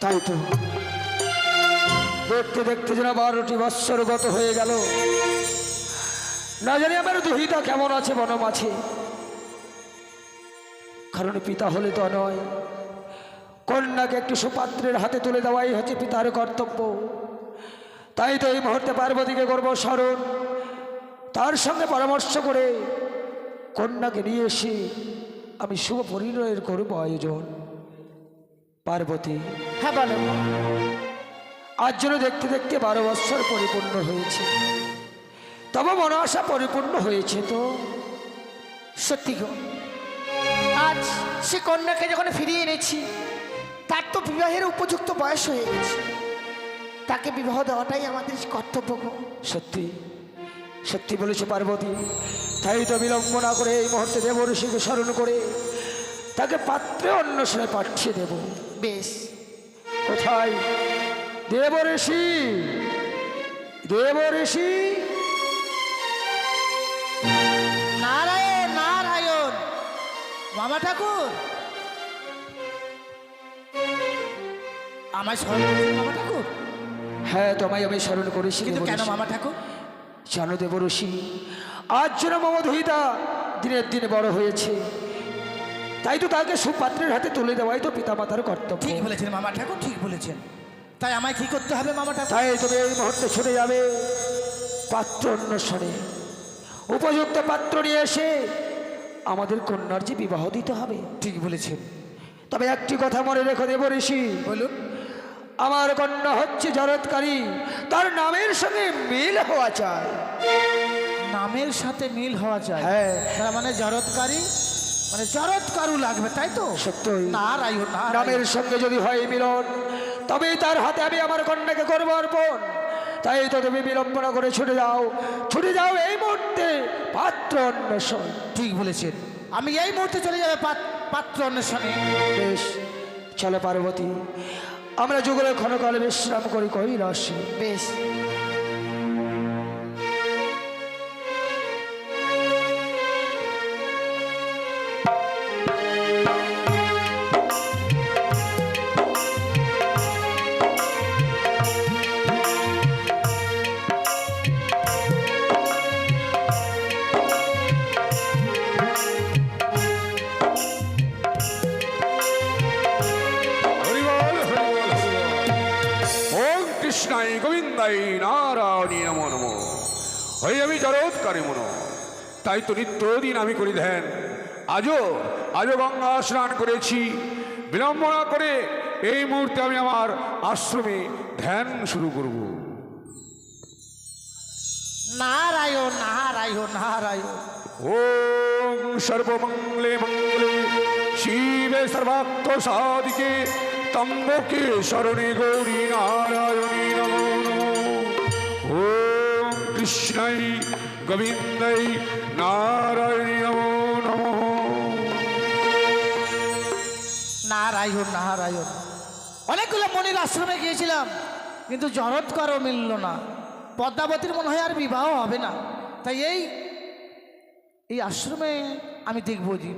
তাই তো দেখতে দেখতে যেন 12টি বৎসর গত হয়ে গেল। না জানি আমার দুহিতা কেমন আছে বনমাঝে। কারণ পিতা হলে তো নয়, কন্যাকে একটি সুপাত্রের হাতে তুলে দেওয়াই হচ্ছে পিতার কর্তব্য। তাই তো এই মুহূর্তে পার্বতীকে করব স্মরণ, তার সঙ্গে পরামর্শ করে কন্যাকে নিয়ে এসে আমি শুভ পরিণয়ের করব আয়োজন। পার্বতী, হ্যাঁ বলো। আজ যেন দেখতে দেখতে 12 বৎসর পরিপূর্ণ হয়েছে, তবে মনে আশা পরিপূর্ণ হয়েছে তো? সত্যি গো, আজ সে কন্যাকে যখন ফিরিয়ে এনেছি, তার তো বিবাহের উপযুক্ত বয়স হয়ে গেছে। তাকে বিবাহ দেওয়াটাই আমাদের কর্তব্য গো। সত্যি সত্যি বলেছে পার্বতী। তাই তো বিলম্ব না করে এই মুহূর্তে দেব ঋষিকে স্মরণ করে তাকে পাত্রে অন্বেষণে পাঠিয়ে দেব। বেশ। কোথায় দেব ঋষি? দেব ঋষি! নারায়ণ নারায়ণ। মামা ঠাকুর, আমায় স্মরণ করেছেন মামা ঠাকুর? হ্যাঁ, তোমায় আমি স্মরণ করেছি। কিন্তু কেন মামা ঠাকুর? জানো দেব ঋষি, আজ যেন মমধুহিতা দিনের দিন বড় হয়েছে, তাই তো তাকে সুপাত্রের হাতে তুলে দেওয়াই তো পিতামাতার কর্তব্য। ঠিক বলেছেন মামা ঠাকুর, ঠিক বলেছেন। তাই আমায় কি করতে হবে মামা ঠাকুর? তাই তুমি এই মুহূর্তে ছুটে যাবে পাত্র অন্বেষণে। উপযুক্ত পাত্র নিয়ে এসে আমাদের কন্যার যে বিবাহ দিতে হবে। ঠিক বলেছেন। তবে একটি কথা মনে রেখো দেব ঋষি। বলুন। আমার কন্যা হচ্ছে জরৎকারী, তার নামের সঙ্গে মিল হওয়া চাই। নামের সাথে মিল হওয়া চাই? হ্যাঁ। তার মানে জরৎকারী, মানে জরৎকারু লাগবে, তাই তো? সত্যই। নারায়ণ নারায়ণ। নামের সঙ্গে যদি হয় মিলন, তবেই তার হাতে আমি আমার কন্যাকে করবো অর্পণ। তাই তো তুমি বিলম্ব না করে ছুটে যাও এই মুহূর্তে পাত্র অন্বেষণ। ঠিক বলেছেন, আমি এই মুহূর্তে চলে যাবে পাত্র অন্বেষণে। বেশ, চলো পার্বতী, আমরা যুগলে ক্ষণকালে বিশ্রাম করি কৈলাসে। বেশ। কৃষ্ণাই গোবিন্দাই নারায়ণী নমো নমো। হই আমি জরৎকারী মন, তাই তো নিত্যদিন আমি করি ধ্যান। আজও গঙ্গা স্নান করেছি। বিলম্ব না করে এই মুহূর্তে আমি আমার আশ্রমে ধ্যান শুরু করব। নারায়ণ নারায়ণ নারায়ণ। ওম সর্বমঙ্গলে মঙ্গলে শিবে সর্বার্থ সাধিকে তম্বকে শরণে গৌরী নারায়ণী নমো নমো। ওম কৃষ্ণাই গোবিন্দাই নারায়ণী নমো নমো। নারায়ণ নারায়ণ। অনেকগুলো মনির আশ্রমে গিয়েছিলাম, কিন্তু জরৎকারও মিলল না। পদ্মাবতীর মনে হয় আর বিবাহ হবে না। তাই এই আশ্রমে আমি দেখবো যে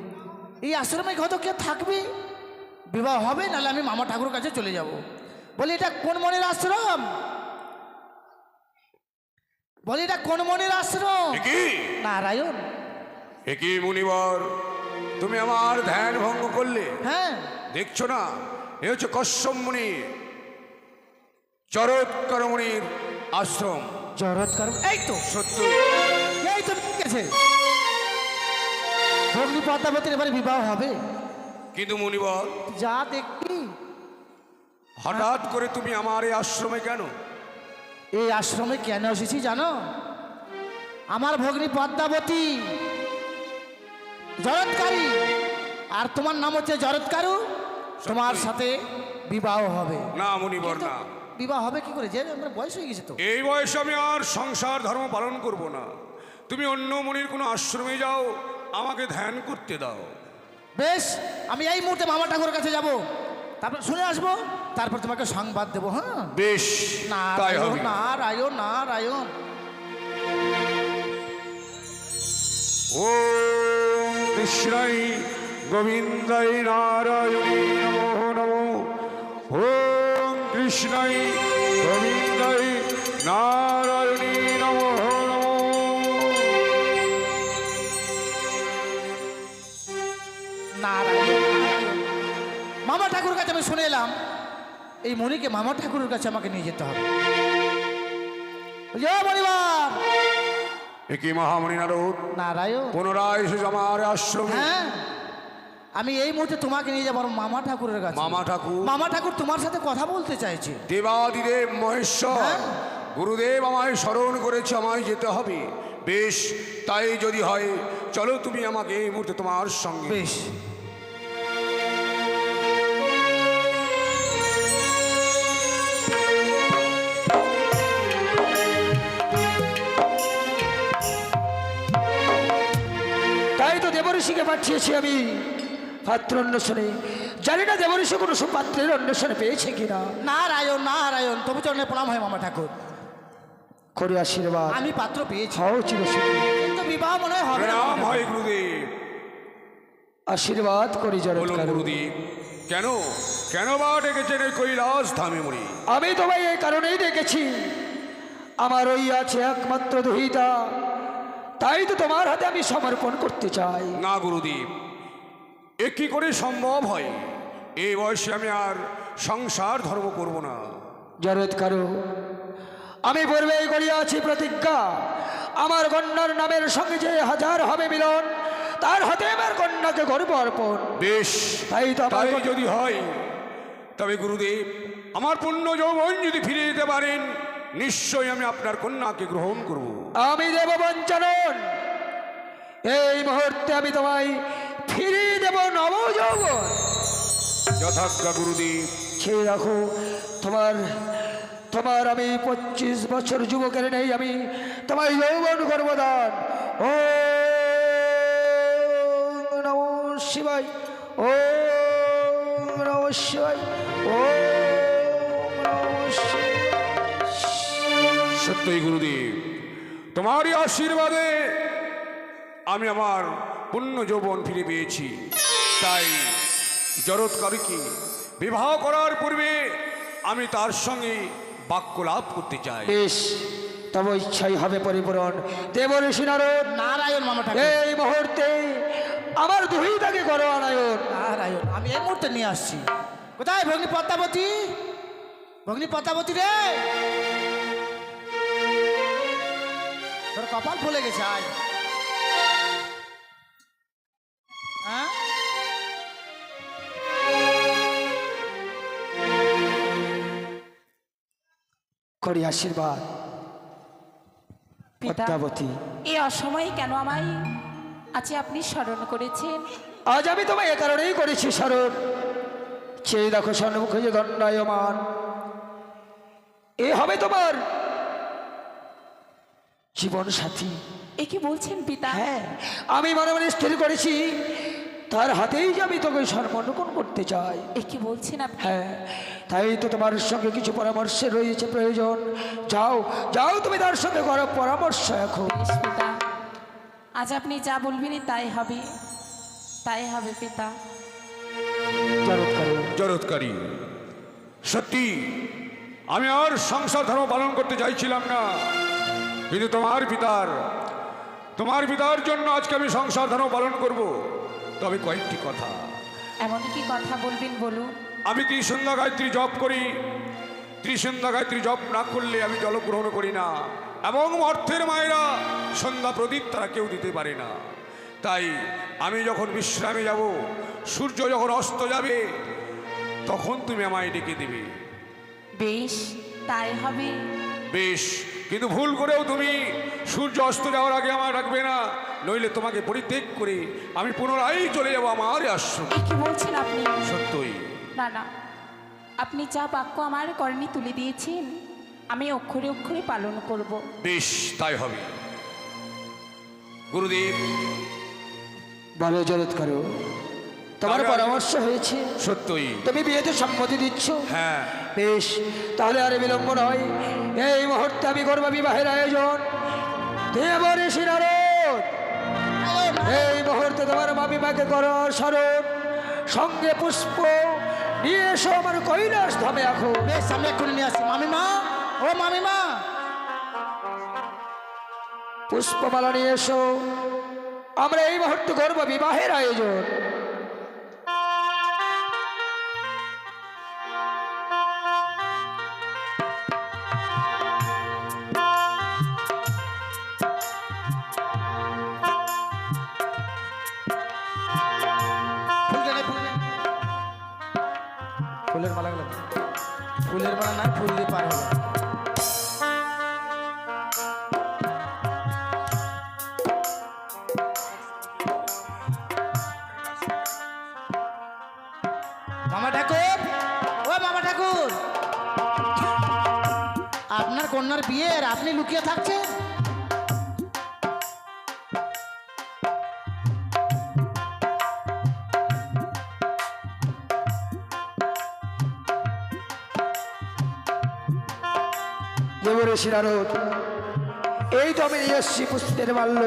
এই আশ্রমে হয়তো কেউ থাকবে, বিবাহ হবে, নাহলে আমি মামা ঠাকুরের কাছে চলে যাব। বলি এটা কোন মনের আশ্রম? বলি এটা কোন মনের আশ্রম? নারায়ণ। একই মুনিবর, তুমি আমার ধ্যান ভঙ্গ করলে। হ্যাঁ, দেখছো না, এ হচ্ছে কশ্যপ মুনি, জরৎকার মুনির আশ্রম। জরৎকার, এই তো সত্য। এই তো গেছে। ভগ্নী পদ্মাবতীর এবারে বিবাহ হবে। কিন্তু মুনিবর, যা দেখবি। হঠাৎ করে তুমি আমার এই আশ্রমে কেন? এই আশ্রমে কেন এসেছি জানো? আমার ভগ্নী পদ্মাবতী জরৎকারী, আর তোমার নাম হচ্ছে জরৎকারু। তোমার সাথে বিবাহ হবে। না মুনিবর, না। বিবাহ হবে কি করে? যে আমার বয়স হয়ে গেছে তো। এই বয়সে আমি আর সংসার ধর্ম পালন করব না। তুমি অন্য মুনির কোনো আশ্রমে যাও, আমাকে ধ্যান করতে দাও। বেশ, আমি এই মুহূর্তে মামা ঠাকুরের কাছে যাব, তারপর শুনে আসবো, তারপর তোমাকে সংবাদ দেবো। হ্যাঁ বেশ, তাই নারায়ণ হবে। নারায়ণ নারায়ণ। ওম কৃষ্ণাই গোবিন্দাই নারায়ণী নমো নমো। ওম কৃষ্ণাই গোবিন্দাই নারায়ণী নমঃ নমঃ। নারায়ণ নারায়ণ। মামা ঠাকুরের কাছে আমি শুনে এলাম এই মণিকে মামা ঠাকুরের কাছে আমাকে নিয়ে যেতে হবে। জয় মণিবার। একি মহামণি নারদ নারায়ণ। পুনরায় এসে আমার আশ্রমে। হ্যাঁ, আমি এই মুহূর্তে তোমাকে নিয়ে যাবো মামা ঠাকুরের কাছে। মামা ঠাকুর? মামা ঠাকুর তোমার সাথে কথা বলতে চাইছে। দেবাদিদেব মহেশ্বর হ্যাঁ। গুরুদেব আমায় স্মরণ করেছে, আমায় যেতে হবে। বেশ, তাই যদি হয় চলো তুমি আমাকে এই মুহূর্তে তোমার সঙ্গে। বেশ। তাই তো দেবঋষিকে পাঠিয়েছি আমি পাত্র অন্বেষণে। জানি না দেবঋষি কোনো সুপাত্রের অন্বেষণে পেয়েছে কিনা। নারায়ণ নারায়ণ, তবু চরণে প্রণাম হয় মামা ঠাকুর। করে আশীর্বাদ। আমি পাত্র পেয়েছি, হও চিরসুখী। কিন্তু বিবাহ মনে হয় হবে না। প্রণাম হয় গুরুদেব। আশীর্বাদ করি বলুন জড়ৎকার। গুরুদেব, কেন কেন বা ডেকেছেন এই কৈলাস ধামে মুনি? আমি তোমায় এই কারণেই দেখেছি, আমার ওই আছে একমাত্র দুহিতা, তাই তো তোমার হাতে আমি সমর্পণ করতে চাই। না গুরুদেব, এ কি করে সম্ভব হয়? এই বয়সে আমি আর সংসার ধর্ম করব না। জড়ৎকার, আমি পূর্বেই করিয়াছি প্রতিজ্ঞা, আমার কন্যার নামের সঙ্গে যে হাজার হবে মিলন, তার হাতে আমার কন্যাকে গর্ব অর্পণ। বেশ, তাই তো আমার তাই যদি হয় তবে গুরুদেব আমার পূর্ণ যৌবন যদি ফিরে যেতে পারেন, নিশ্চয়ই আমি আপনার কন্যাকে গ্রহণ করব। আমি দেব বঞ্চনন, এই মুহূর্তে আমি তোমায় ফিরিয়ে দেব নবযৌবন। যথাজ্ঞা গুরুদেব। সে রাখো, তোমার তোমার আমি 25 বছর যুবকের নেই, আমি তোমায় যৌবন গর্বদান। ও নম শিবায়, ও নম শিবায়, ও নম শিবায়। সত্যই গুরুদেব, তোমারই আশীর্বাদে আমি আমার পূর্ণ যৌবন ফিরে পেয়েছি। তাই জরৎকারীকে বিবাহ করার পূর্বে আমি তার সঙ্গে বাক্য লাভ করতে চাই। বেশ, তবে ইচ্ছাই হবে পরিপূরণ। দেবঋষি নারদ, নারায়ণ মামা ঠাকুর। এই মুহূর্তে আমার দুহিতাকে করো আনায়ন। নারায়ণ, আমি এই মুহূর্তে নিয়ে আসছি। কোথায় ভগ্নী পদ্মাবতী? ভগ্নী পদ্মাবতী রে, তোর কপাল ফুলে গেছে। আয়। হ্যাঁ, করি আশীর্বাদ। পিতা, পদ্মাবতী, এই অসময়ে কেন আমায় আজ আপনি স্মরণ করেছেন? আজ আমি তোমায় এ কারণেই করেছি স্মরণ, চেয়ে দেখো সম্মুখে যে দণ্ডায়মান, এ হবে তোমার জীবন সাথী। এ কি বলছেন পিতা? হ্যাঁ, আমি মনে মনে স্থির করেছি তার হাতেই যে আমি তোকে সমর্পণ করতে চাই। এ কি বলছেন আপনি? হ্যাঁ, তাই তো তোমার সঙ্গে কিছু পরামর্শের রয়েছে প্রয়োজন। যাও যাও, তুমি তার সঙ্গে করো পরামর্শ এখন। বেশ পিতা, আজ আপনি যা বলবেন তাই হবে, তাই হবে পিতা। জরৎকার, জরৎকারী, সত্যি আমি আর সংসার ধর্ম পালন করতে চাইছিলাম না, কিন্তু তোমার পিতার জন্য আজকে আমি সংসার ধর্ম পালন করব। তবে কয়েকটি কথা। এমন কি কথা বলবেন বলুন? আমি ত্রিসন্ধ্যা গায়ত্রী জপ করি, ত্রিসন্ধ্যা গায়ত্রী জপ না করলে আমি জলগ্রহণ করি না, এবং অর্থের মায়েরা সন্ধ্যা প্রদীপ তারা কেউ দিতে পারে না। তাই আমি যখন বিশ্রামে যাব, সূর্য যখন অস্ত যাবে, তখন তুমি আমায় ডেকে দেবে। বেশ, তাই হবে। বেশ, কিন্তু ভুল করেও তুমি সূর্য অস্ত যাওয়ার আগে আমার রাখবে না, নইলে তোমাকে পরিত্যাগ করে আমি পুনরায় চলে যাব আমার আশ্রম। এ কি বলছেন আপনি? সত্যই। না না, আপনি যা বাক্য আমার কর্ণে তুলে দিয়েছেন আমি অক্ষরে অক্ষরে পালন করব। বেশ, তাই হবে। গুরুদেব, বলো জরৎকার, তোমার আমি- পরামর্শ হয়েছে? সত্যই। তুমি বিয়েতে সম্মতি দিচ্ছ? হ্যাঁ। বেশ, তাহলে আর বিলম্ব নয়, এই মুহূর্তে আমি করব বিবাহের আয়োজন। দেবঋষি নারদ, এই মুহূর্তে তোমার মামিমাকে করো স্মরণ, সঙ্গে পুষ্প নিয়ে এসো আমার কৈলাস ধামে এখন। বেশ, আমি এক্ষুনি নিয়ে আসছি। মামিমা, ও মামিমা, পুষ্পমালা নিয়ে এসো, আমরা এই মুহূর্তে করবো বিবাহের আয়োজন। ফুল দে, ফুল দে। ফুলের মালা গেল, ফুলের মালা না, ফুল দিয়ে পার হলো। মামা ঠাকুর, ও মামা ঠাকুর, আপনার কন্যার বিয়ের আপনি লুকিয়ে থাকছেন? দেবরেশি নারদ, এই তো আমি নিয়ে এসছি পুষ্পের মাল্য,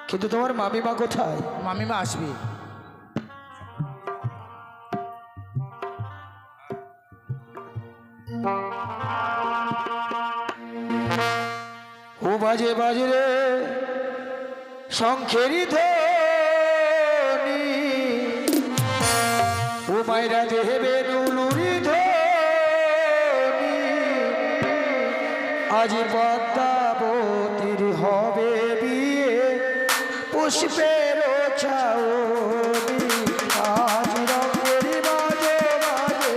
কিন্তু তোমার মামিমা কোথায়? মামিমা আসবে। ও বাজে বাজে রে শঙ্খেরি ধ্বনি, ও মাইরা দেবে নুলুরি ধ্বনি, আজ পদ্মাবতীর হবে বিয়ে পুষ্পের ছাউনি, আজ রঙের বাজে বাজে।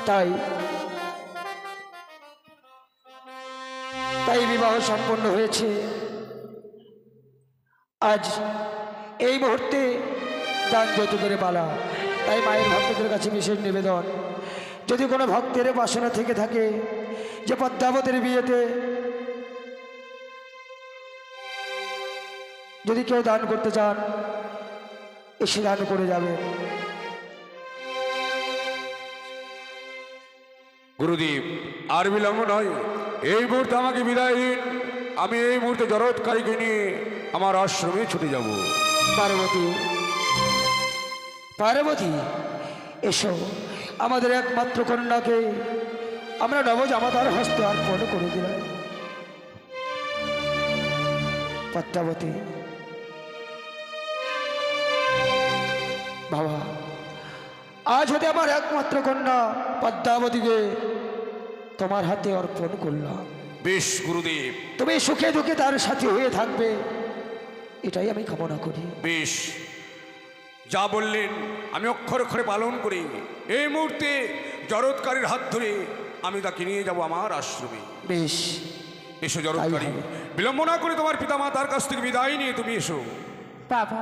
তাই তাই বিবাহ সম্পন্ন হয়েছে। আজ এই মুহূর্তে দান যৌতুকের পালা। তাই মায়ের ভক্তদের কাছে বিশেষ নিবেদন, যদি কোনো ভক্তের বাসনা থেকে থাকে যে পদ্মাবতীর বিয়েতে যদি কেউ দান করতে চান এসে দান করে যাবেন। গুরুদেব, আর বিলম্ব নয়, এই মুহূর্তে আমাকে বিদায় দিন। আমি এই মুহূর্তে জরৎকারীকে নিয়ে আমার আশ্রমে ছুটে যাব। পার্বতী, পার্বতী, এসো, আমাদের একমাত্র কন্যাকে আমরা নবজামাতার হস্তে অর্পণ করে দিলাম। পদ্মাবতী, বাবা, আজ হতে আমার একমাত্র কন্যা পদ্মাবতীকে তোমার হাতে অর্পণ করলাম। বেশ গুরুদেব, তুমি সুখে দুঃখে তার সাথে হয়ে থাকবে, এটাই আমি কামনা করি। বেশ, যা বললেন আমি অক্ষরে অক্ষরে পালন করি। এই মুহূর্তে জরৎকারীর হাত ধরে আমি তাকে নিয়ে যাব আমার আশ্রমে। বেশ, এসো জরৎকারী, তাই হবে। বিলম্ব না করে তোমার পিতামাতার কাছ থেকে বিদায় নিয়ে তুমি এসো। বাবা,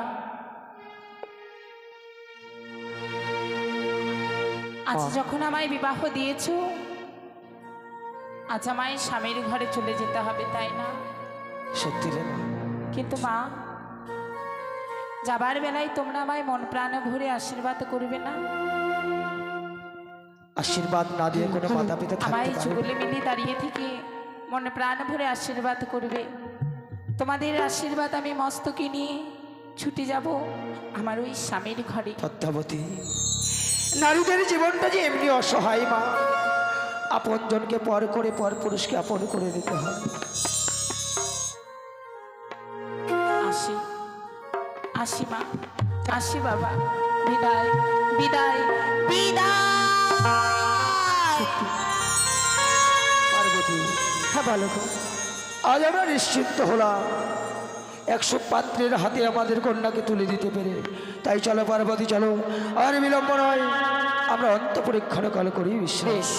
আজ যখন আমায় বিবাহ দিয়েছো, আজ আমায় স্বামীর ঘরে চলে যেতে হবে, তাই না? সত্যি রে মা। কিন্তু মা, যাবার বেলায় তোমরা আমায় মন প্রাণ ভরে আশীর্বাদ করবে না? আশীর্বাদ না দিয়ে কোনো মাতা পিতা আমায় থাকতে পারে? যুগলে মিলে দাঁড়িয়ে থেকে মনে প্রাণ ভরে আশীর্বাদ করবে। তোমাদের আশীর্বাদ আমি মস্তকে নিয়ে ছুটে যাব আমার ওই স্বামীর ঘরে। পদ্মাবতী, নারীদের জীবনটা যে এমনি অসহায় মা, আপন জনকে পর করে পর পুরুষকে আপন করে নিতে হয়। আসি, আসি মা, আসি বাবা, বিদায়, বিদায়, বিদায়। পার্বতী, হ্যাঁ ভালো গো, আজ আমরা নিশ্চিন্ত হলাম 100 পাত্রের হাতে আমাদের কন্যাকে তুলে দিতে পেরে। তাই চলো পার্বতী, চলো, আর বিলম্ব নয়, আমরা অন্তঃপরীক্ষণ কাল করি বিশ্বাস।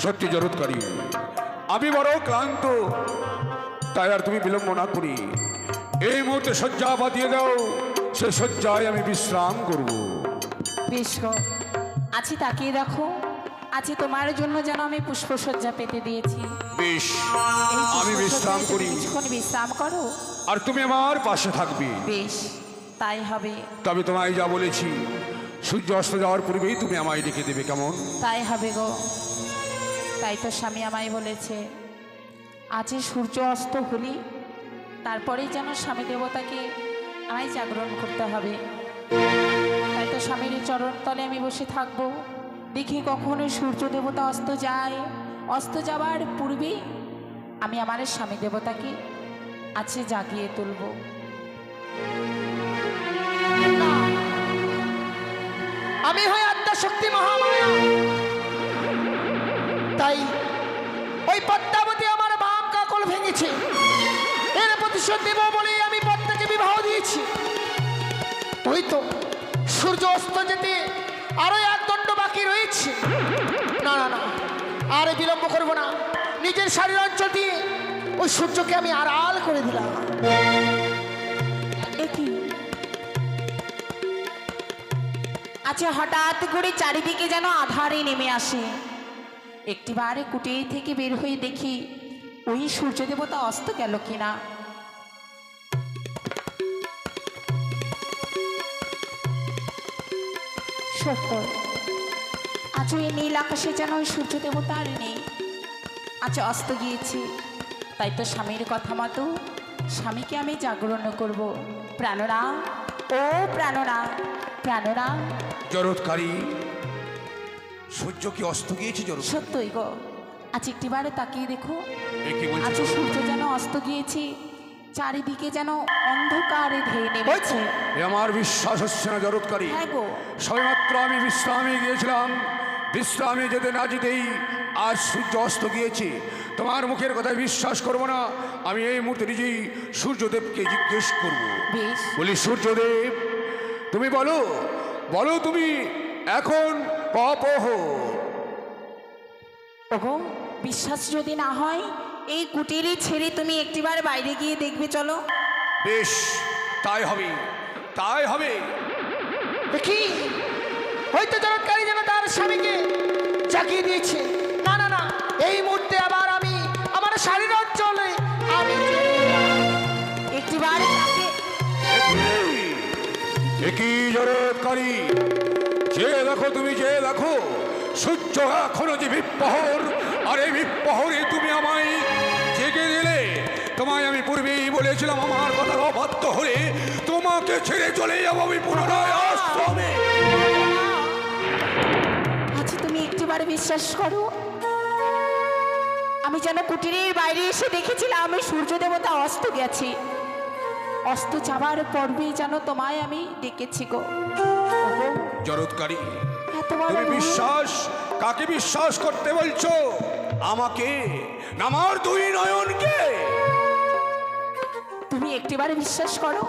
সত্যি জরৎকারী, আমি বড় ক্লান্ত, তাই আর তুমি বিলম্ব না করি এই মুহূর্তে শয্যা বাঁধিয়ে দাও, সে শয্যায় আমি বিশ্রাম করব। বেশ গো, আছি তাকিয়ে দেখো, আছি তোমার জন্য যেন আমি পুষ্পসজ্জা পেতে দিয়েছি। বেশ, এই আমি বিশ্রাম পুষ্পসজ্জায় তুমি করি, কিছুক্ষণ বিশ্রাম করো। আর তুমি আমার পাশে থাকবে। বেশ, তাই হবে, তবে তোমায় যা বলেছি, সূর্য অস্ত যাওয়ার পূর্বেই তুমি আমায় ডেকে দেবে, কেমন? তাই হবে গো। তাই তো স্বামী আমায় বলেছে, আজই সূর্য অস্ত হলি তারপরেই যেন স্বামী দেবতাকে আমায় জাগরণ করতে হবে। তাই তো স্বামীর চরণ তলে আমি বসে থাকবো, দেখি কখন সূর্য দেবতা অস্ত যায়। অস্ত যাওয়ার পূর্বেই আমি আমার স্বামী দেবতাকে আছে জাগিয়ে তুলব। না, আমি হই আত্মা শক্তি মহামায়া, তাই ওই পদ্মাবতী আমার বাম কাকল ভেঙেছে, এর প্রতিশোধ দেব বলেই আমি পদ্মাকে বিবাহ দিয়েছি। ওই তো সূর্য অস্ত যেতে আরো 1 দণ্ড বাকি রয়েছে। না না না, আর বিলম্ব করব না, নিজের শারীর অঞ্চল দিয়ে ওই সূর্যকে আমি আড়াল করে দিলাম। একই আচ্ছা, হঠাৎ করে চারিদিকে যেন আধারে নেমে আসে। একটিবারে কুটির থেকে বের হয়ে দেখি ওই সূর্য দেবতা অস্ত গেল কিনা। সত্য, আজ ওই নীল আকাশে যেন ওই সূর্য দেবতা আর নেই, আজ অস্ত গিয়েছি। তাই তো স্বামীর কথা মতো স্বামীকে আমি জাগরণ করব। প্রাণনা, ও প্রাণনা, প্রাণনা। জরৎকারী, সূর্য কি অস্ত গিয়েছে? জরৎ, সত্যই গো, আজ একটিবারে তাকিয়ে দেখো, এ কি বলছো? আজ সূর্য যেন অস্ত গিয়েছে, চারিদিকে যেন অন্ধকারে ধেয়ে নেমেছে। এ আমার বিশ্বাস হচ্ছে না জরৎকারী। হ্যাঁ গো, সবেমাত্র আমি বিশ্রামে গিয়েছিলাম, বিশ্রামে যেতে না যেতেই আজ সূর্য অস্ত গিয়েছে। তোমার মুখের কথায় বিশ্বাস করব না, আমি এই মুহূর্তে নিজেই সূর্যদেবকে জিজ্ঞেস করব। বেশ, বলি, সূর্যদেব তুমি বলো, বলো তুমি এখন কপহ? ওগো, বিশ্বাস যদি না হয় এই কুটিরে ছেড়ে তুমি একটিবার বাইরে গিয়ে দেখবে, চলো। বেশ, তাই হবে, তাই হবে। দেখি হয়তো জরৎকারী যেন তার স্বামীকে জাগিয়ে দিয়েছে। না না না, এই মুহূর্তে আবার আমি আমার শারীর অঞ্চলে আমি একটিবার তাকে একই জরৎকারী, যে দেখো তুমি, যে দেখো সূর্য এখনো যে বিপ্রহর, আর এই বিপ্রহরে তুমি আমায় জেগে দিলে। তোমায় আমি পূর্বেই বলেছিলাম আমার কথার অবাধ্য হলে তোমাকে ছেড়ে চলে যাবো আমি পুনরায় আশ্রমে। আচ্ছা, তুমি একটিবার বিশ্বাস করো, আমি যেন কুটিরের বাইরে এসে দেখেছিলাম আমি সূর্য দেবতা অস্ত গেছি। অস্ত যাবার পর্বেই যেন তোমায় আমি ডেকেছি গো। ওগো, জরৎকারী, এত বড় তুমি ভুল। বিশ্বাস কাকে বিশ্বাস করতে বলছো? আমাকে না আমার দুই নয়নকে? তুমি একটিবার বিশ্বাস করো,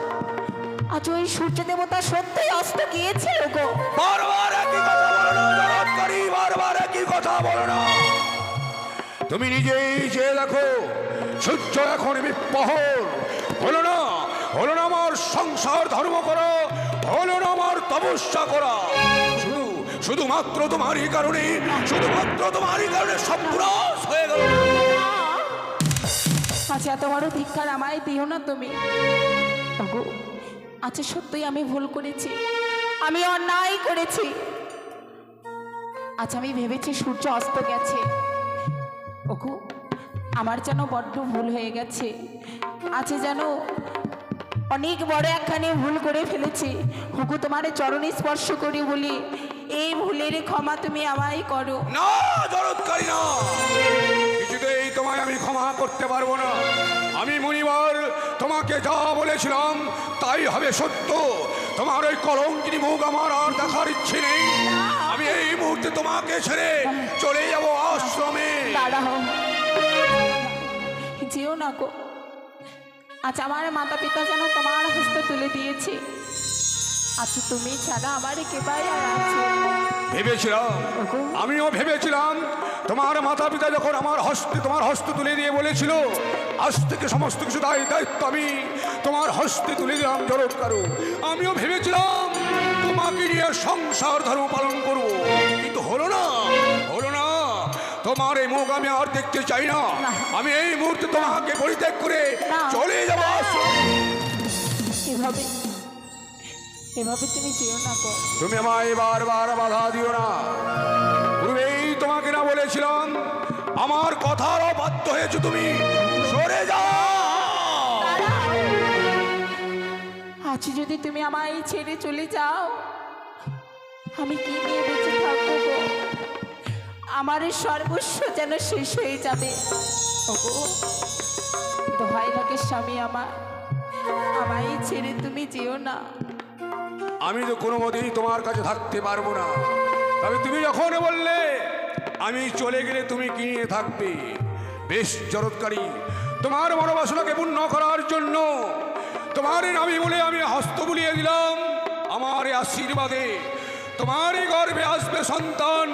আজ ওই সূর্য দেবতা সত্যই অস্ত গিয়েছিল গো। বারবার একই কথা বলো না জরৎকারী, বারবার একই কথা বলো না। তুমি নিজেই যে দেখো সূর্য এখন বিপ্রহর। হলো না, হলো না আমার সংসার ধর্ম করা, হলো না আমার তপস্যা করা। শুধু শুধুমাত্র তোমারই কারণে, শুধুমাত্র তোমারই কারণে সব পুরাস হয়ে গেল। আচ্ছা, এত বড় ধিক্কার আমায় দিও না তুমি। ওগো, আচ্ছা সত্যই আমি ভুল করেছি, আমি অন্যায় করেছি। আচ্ছা, আমি ভেবেছি সূর্য অস্ত গেছে। ওগো, আমার যেন বড্ড ভুল হয়ে গেছে। আচ্ছা, যেন অনেক বড় একখানে ভুল করে ফেলেছি। ওগো, তোমার চরণে স্পর্শ করি বলি এই ভুলের ক্ষমা তুমি আমায় করো। না জরৎকারী, না, কিছুতেই তোমায় আমি ক্ষমা করতে পারবো না। আমি মুনিবার তোমাকে যা বলেছিলাম তাই হবে সত্য। তোমার ওই কলঙ্কিনী মুখ আমার আর দেখার ইচ্ছে নেই। আমি এই মুহূর্তে তোমাকে ছেড়ে চলে যাব আশ্রমে। দাঁড়াও, যেও না গো। আচ্ছা, আমার মাতা পিতা যেন তোমার হস্তে তুলে দিয়েছি। আচ্ছা, তুমি ছাড়া আমার কেবাই আর আছে। ভেবেছিলাম, আমিও ভেবেছিলাম তোমার মাতা পিতা যখন আমার হস্তে, তোমার হস্তে তুলে দিয়ে বলেছিল আজ থেকে সমস্ত কিছু দায়িত্ব আমি তোমার হস্তে তুলে দিলাম জরৎকারী। আমিও ভেবেছিলাম তোমাকে নিয়ে সংসার ধর্ম পালন করব, কিন্তু হলো না, হলো না। তোমার এই মুখ আমি আর দেখতে চাই না। আমি এই মুহূর্তে তোমাকে পরিত্যাগ করে চলে যাবো আশ্রমে। এভাবে এভাবে তুমি যেও না গো। তুমি আমায় বারবার বাধা দিও না। পূর্বেই তোমাকে না বলেছিলাম আমার কথার অবাধ্য হয়েছো তুমি, সরে যাও। আজ যদি তুমি আমায় ছেড়ে চলে যাও, আমি কি নিয়ে বেঁচে থাকবো গো? আমার এই সর্বস্ব যেন শেষ হয়ে যাবে। ওগো, দোহাই লাগে স্বামী আমার, আমায় ছেড়ে তুমি যেও না। আমি তো কোনো মতেই তোমার কাছে থাকতে পারবো না। তবে তুমি যখন বললে আমি চলে গেলে তুমি কি নিয়ে থাকবে, বেশ জরৎকারী, তোমার মনোবাসনাকে পূর্ণ করার জন্য তোমার নামে বলে আমি হস্ত বুলিয়ে দিলাম। আমার এই আশীর্বাদে তোমারই গর্ভে আসবে সন্তান,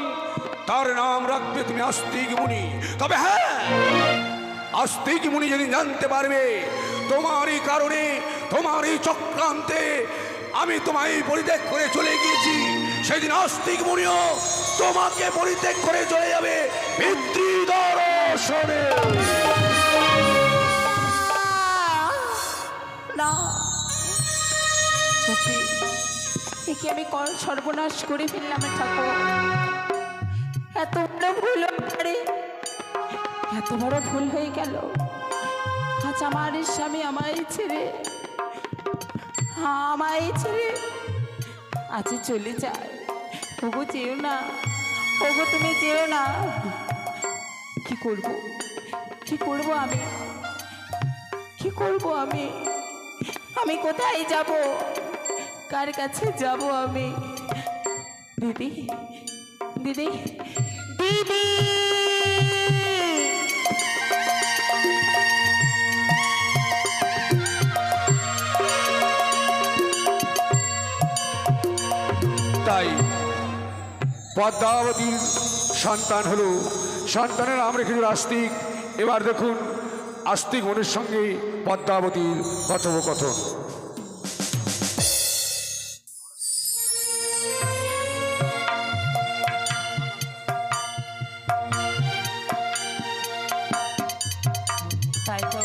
তার নাম রাখবে তুমি আস্তিক মুনি। তবে হ্যাঁ, আস্তিক মুনি যেদিন জানতে পারবে তোমারই কারণে, তোমারই চক্রান্তে আমি তোমায় পরিত্যাগ করে চলে গিয়েছি, সেদিন আস্তিক মুনিও তোমাকে পরিত্যাগ করে চলে যাবে পিতৃদর্শনে। না, একে আমি সর্বনাশ করে ফেললাম ঠাকুর। এত বড় ভুল পারে, এত বড় ভুল হয়ে গেল। আজ আমার স্বামী আমায় ছেড়ে আজ চলে যায়। ওগো, যেও না, ওগো তুমি যেও না। কি করব, কি করব আমি, কি করব আমি? আমি কোথায় যাব, কার কাছে যাব আমি? দিদি, দিদি, দিদি, তাই পদ্মাবতীর সন্তান হলো, সন্তানের নাম রেখেছিল আস্তিক। এবার দেখুন আস্তিক মনের সঙ্গে পদ্মাবতীর কথোপকথন। তাই তো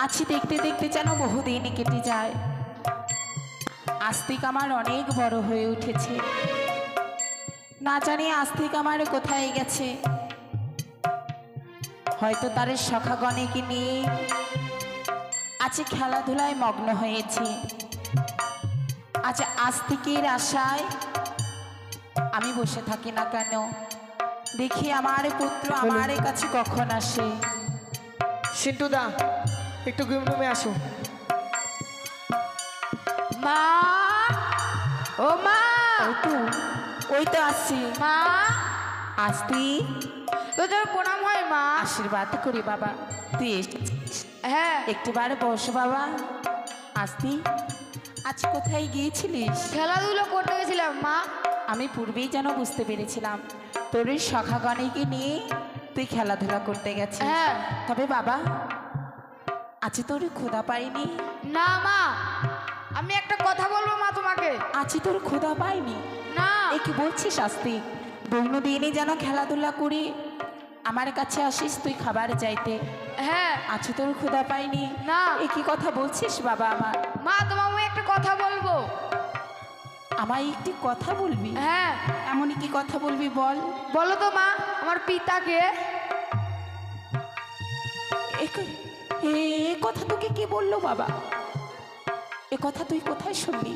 আছি দেখতে দেখতে যেন বহুদিন কেটে যায়। আস্তিক আমার অনেক বড় হয়ে উঠেছে, না জানি আস্তিক আমার কোথায় গেছে। হয়তো তার সখাগণেকে নিয়ে আজ খেলাধুলায় মগ্ন হয়েছে। আজ আস্তিকের আশায় আমি বসে থাকি না কেন, দেখি আমার পুত্র আমার কাছে কখন আসে। সিন্টু দা, একটু রুমে আসো। মা, ও মা, ওই তো আসছি মা। আসতি তোদের প্রণাম হয় মা। আশীর্বাদ করি বাবা, তুই এসেছিস? হ্যাঁ, একটিবার বস বাবা। আসতি আজ কোথায় গিয়েছিলিস? খেলাধুলো করতে গেছিলাম মা। আমি পূর্বেই যেন বুঝতে পেরেছিলাম তোর ওই সখাগণেকে নিয়ে তুই খেলাধুলা করতে গেছিস। হ্যাঁ। তবে বাবা আজ তোর ক্ষুধা পাইনি? না মা, আমি একটা কথা বলবো মা তোমাকে। আজ তোর ক্ষুধা পাইনি? না। এ কি বলছিস আস্তি? দৈনন্দিনই যেন খেলাধুলা করি আমার কাছে আসিস তুই খাবার চাইতে। হ্যাঁ। আজ তোর ক্ষুধা পাইনি? না। এ কি কথা বলছিস বাবা আমার? মা তোমাকে আমি একটা কথা বলবো। আমায় একটি কথা বলবি? হ্যাঁ। এমনই কি কথা বলবি বল? বলো তো মা, আমার পিতাকে। এ কথা তোকে কে বললো বাবা? এ কথা তুই কোথায় শুনলি?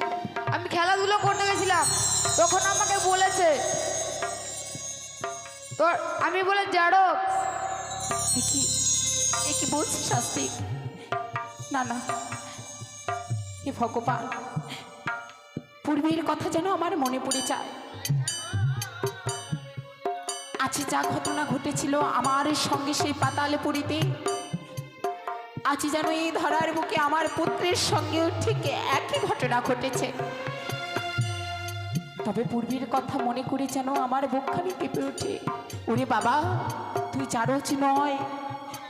আমি খেলাধুলো করতে গেছিলাম, তখন আমাকে বলেছে তোর, আমি বলে জারক। এ কি বলছিস আস্তিক? না না, এ ভগবান, পূর্বের কথা যেন আমার মনে পড়ে যায়। আজ যা ঘটনা ঘটেছিল আমার সঙ্গে সেই পাতালে পুরীতে, আজ যেন এই ধরার বুকে আমার পুত্রের সঙ্গেও ঠিক একই ঘটনা ঘটেছে। তবে পূর্বের কথা মনে করে যেন আমার বুকখানি কেঁপে ওঠে। ওরে বাবা, তুই চারচ নয়,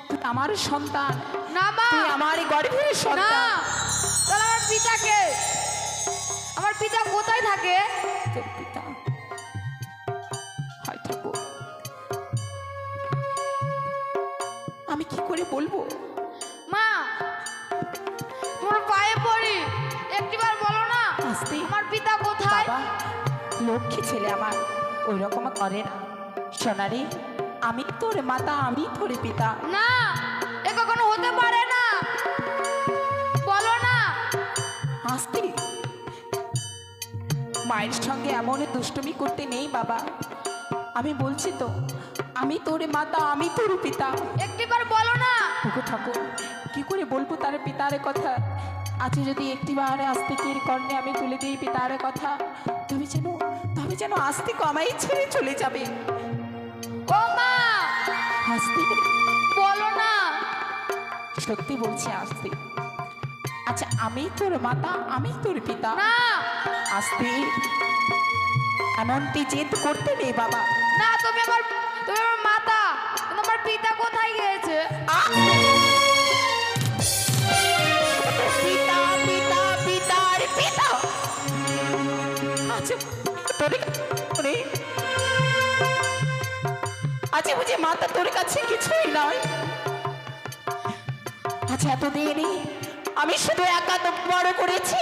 তুই আমার সন্তান। না মা, তুই আমার গর্ভের না। সন্তান। তাহলে আমার পিতাকে, আমার পিতা কোথায় থাকে? তোর পিতা হয়তো আমি কি করে বলবো? মা, তোমার পায়ে পড়ি, একটিবার বলো না আস্তে। আমার পিতা কোথায়? বাবা, লক্ষ্মী ছেলে আমার ওই রকম করে না। সোনারি, আমি তোর মাতা, আমি তোর পিতা। না, এ কখনো হতে পারে না, বলো না। আস্তে, মায়ের সঙ্গে এমন দুষ্টুমি করতে নেই বাবা। আমি বলছি তো, আমি তোর মাতা, আমি তোর পিতা। একটিবার বলো না। ওগো ঠাকুর, কি করে বলবো তার পিতার কথা? আজ যদি একটিবার আস্তিকের কর্ণে আমি তুলে দিই পিতার কথা, তবে যেন আস্তিক আমায় ছেড়ে চলে যাবে। ও মা, আস্তিক, বলো না। সত্যি বলছি আস্তিক। আচ্ছা, আমি তোর মাতা, আমি তোর পিতা। না, আস্তিক, এমনটি জেদ করতে নেই বাবা। না, তুমি আমার মাতা, কিন্তু আমার পিতা কোথায় গিয়েছে? পিতা, পিতা, পিতার পিতা। আচ্ছা, আচ্ছা বুঝি মাতা তোর কাছে কিছুই নয়? আচ্ছা, এতদিনই আমি শুধু একা তো বড় করেছি,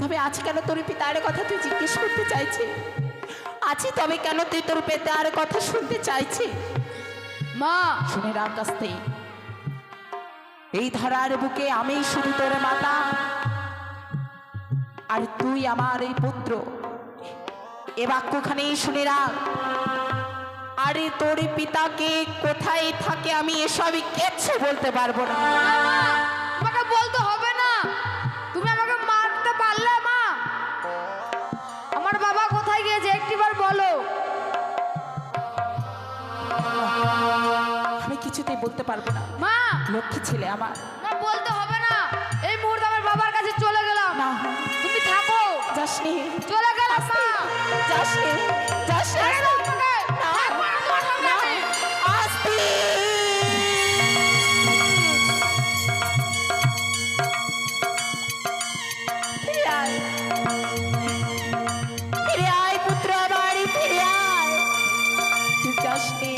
তবে আজ কেন তোর পিতার কথা তুই জিজ্ঞেস করতে চাইছি? আছি তবে কেন তুই তোর পিতার কথা শুনতে চাইছি? মা, শুনে রাখ আস্তে, এই ধরার বুকে আমি শুধু তোর মাতা, আর তুই আমার এই পুত্র। এ বাক্যখানে শুনে রাখ। আরে তোর পিতাকে কোথায় থাকে আমি এসবই কিচ্ছু বলতে পারবো না। তোমাকে বলতে হবে না, তুমি আমাকে মারতে পারলে মা। আমার বাবা কোথায় গিয়েছে একটিবার বলো। আমি কিছুতেই বলতে পারবো না মা, লক্ষ্মী ছেলে আমার। না বলতে হবে না, এই মুহূর্তে আমার বাবার কাছে চলে গেলাম। না, তুমি থাকো। যাসনি। চলে গেলাম মা। যাস নে, যাস নে, না, আস্তে। ফিরে আয়, ফিরে আয় পুত্র বাড়ি, ফিরে আয়। তুই যাস নে,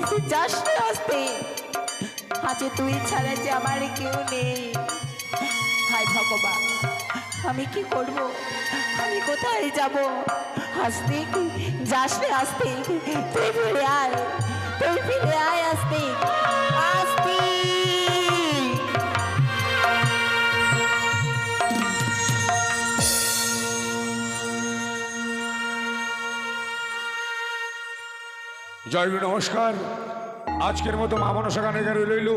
তুই যাস নে আস্তে। আজে তুই ছাড়া যে আমার কেউ নেই। হায় ভগবান, আমি কি করব, আমি কোথায় যাব? আস্তে, যাস রে আস্তে, তুই ফিরে আয়, তুই ফিরে আয় আস্তে, আস্তে। জয় গুরু, নমস্কার। আজকের মতো মা মনসা গানে গাড়ি লইল।